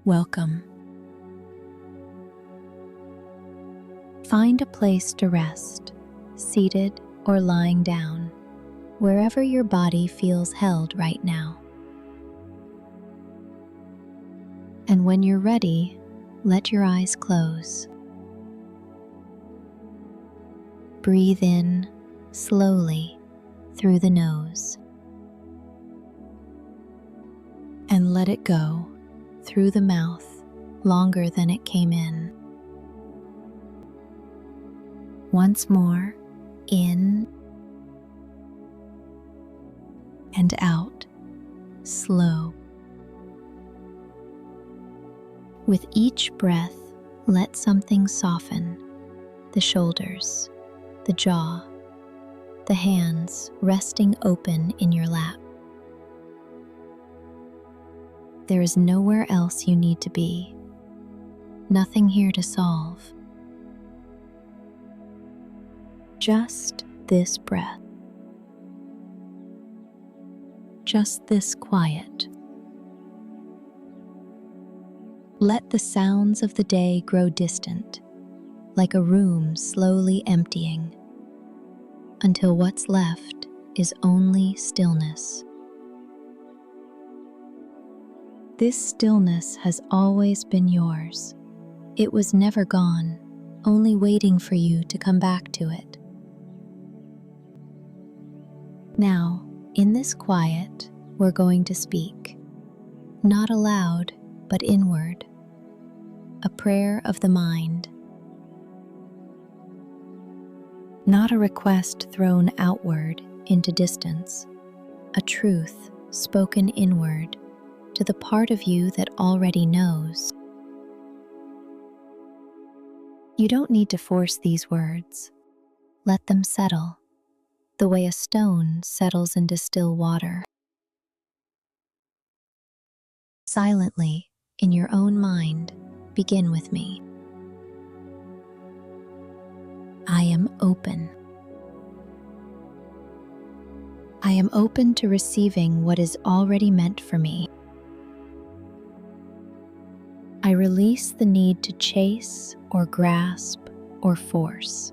Welcome. Find a place to rest, seated or lying down, wherever your body feels held right now. And when you're ready, let your eyes close. Breathe in slowly through the nose and let it go through the mouth longer than it came in. Once more, in and out, slow. With each breath, let something soften: the shoulders, the jaw, the hands resting open in your lap. There is nowhere else you need to be, nothing here to solve. Just this breath, just this quiet. Let the sounds of the day grow distant, like a room slowly emptying, until what's left is only stillness. This stillness has always been yours. It was never gone, only waiting for you to come back to it. Now, in this quiet, we're going to speak, not aloud, but inward, a prayer of the mind. Not a request thrown outward into distance, a truth spoken inward to the part of you that already knows. You don't need to force these words. Let them settle, the way a stone settles into still water. Silently, in your own mind, begin with me. I am open. I am open to receiving what is already meant for me. I release the need to chase or grasp or force.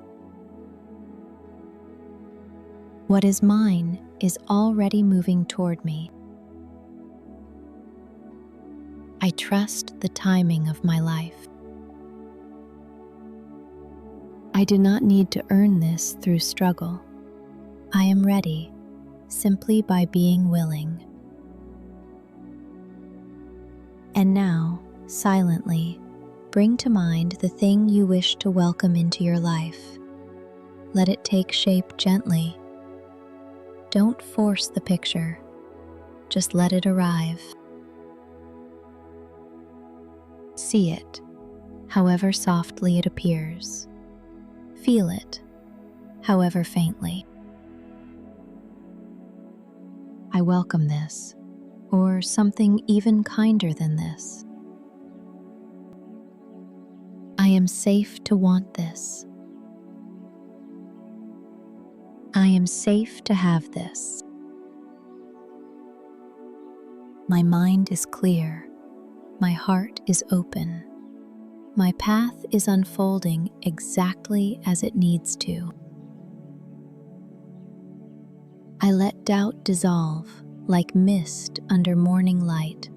What is mine is already moving toward me. I trust the timing of my life. I do not need to earn this through struggle. I am ready simply by being willing. And now, silently, bring to mind the thing you wish to welcome into your life. Let it take shape gently. Don't force the picture. Just let it arrive. See it, however softly it appears. Feel it, however faintly. I welcome this, or something even kinder than this. I am safe to want this. I am safe to have this. My mind is clear. My heart is open. My path is unfolding exactly as it needs to. I let doubt dissolve like mist under morning light.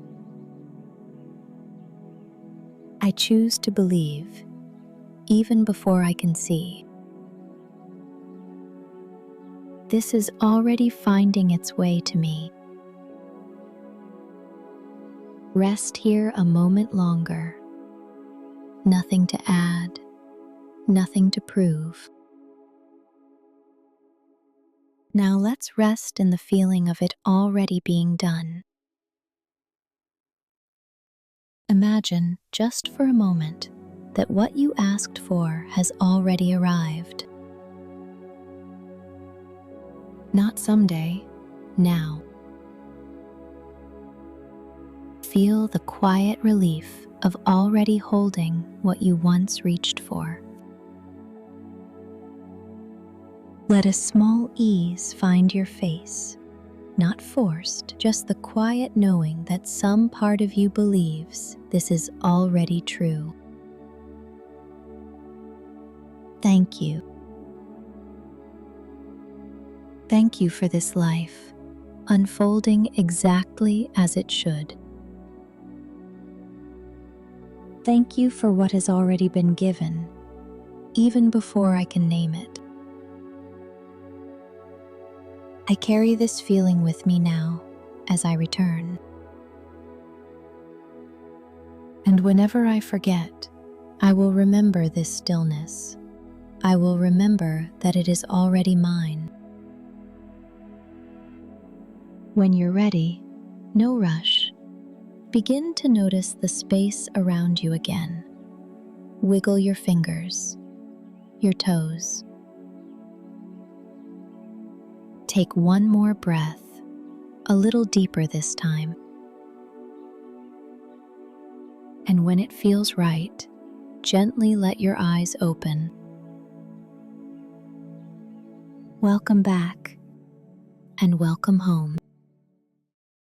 I choose to believe, even before I can see. This is already finding its way to me. Rest here a moment longer. Nothing to add, nothing to prove. Now let's rest in the feeling of it already being done. Imagine, just for a moment, that what you asked for has already arrived. Not someday, now. Feel the quiet relief of already holding what you once reached for. Let a small ease find your face, not forced, just the quiet knowing that some part of you believes this is already true. Thank you. Thank you for this life, unfolding exactly as it should. Thank you for what has already been given, even before I can name it. I carry this feeling with me now as I return. And whenever I forget, I will remember this stillness. I will remember that it is already mine. When you're ready, no rush. Begin to notice the space around you again. Wiggle your fingers, your toes. Take one more breath, a little deeper this time. And when it feels right, gently let your eyes open. Welcome back, and welcome home.